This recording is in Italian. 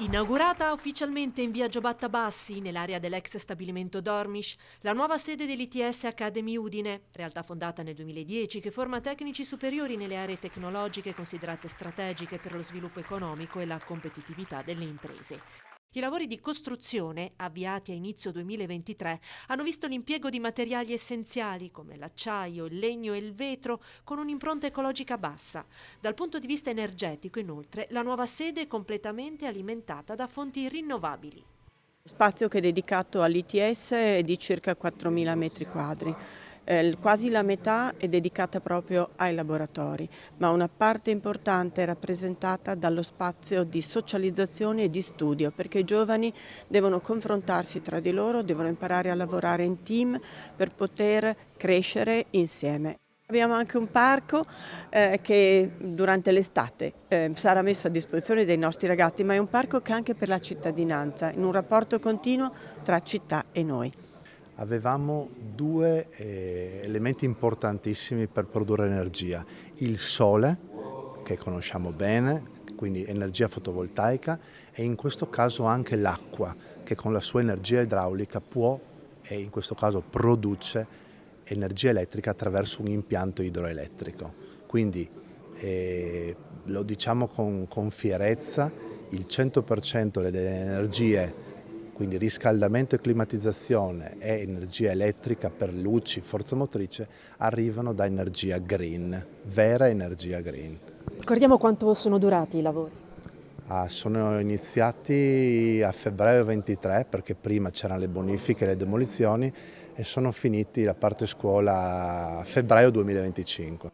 Inaugurata ufficialmente in via Giobatta Bassi, nell'area dell'ex stabilimento Dormish, la nuova sede dell'ITS Academy Udine, realtà fondata nel 2010 che forma tecnici superiori nelle aree tecnologiche considerate strategiche per lo sviluppo economico e la competitività delle imprese. I lavori di costruzione, avviati a inizio 2023, hanno visto l'impiego di materiali essenziali come l'acciaio, il legno e il vetro con un'impronta ecologica bassa. Dal punto di vista energetico, inoltre, la nuova sede è completamente alimentata da fonti rinnovabili. Lo spazio che è dedicato all'ITS è di circa 4.000 metri quadri. Quasi la metà è dedicata proprio ai laboratori, ma una parte importante è rappresentata dallo spazio di socializzazione e di studio, perché i giovani devono confrontarsi tra di loro, devono imparare a lavorare in team per poter crescere insieme. Abbiamo anche un parco che durante l'estate sarà messo a disposizione dei nostri ragazzi, ma è un parco che è anche per la cittadinanza, in un rapporto continuo tra città e noi. Avevamo due elementi importantissimi per produrre energia: il sole, che conosciamo bene, quindi energia fotovoltaica, e in questo caso anche l'acqua, che con la sua energia idraulica può, e in questo caso produce, energia elettrica attraverso un impianto idroelettrico. Quindi lo diciamo con fierezza: il 100% delle energie, quindi riscaldamento e climatizzazione e energia elettrica per luci, forza motrice, arrivano da energia green, vera energia green. Ricordiamo quanto sono durati i lavori. Sono iniziati a febbraio 23, perché prima c'erano le bonifiche e le demolizioni, e sono finiti la parte scuola a febbraio 2025.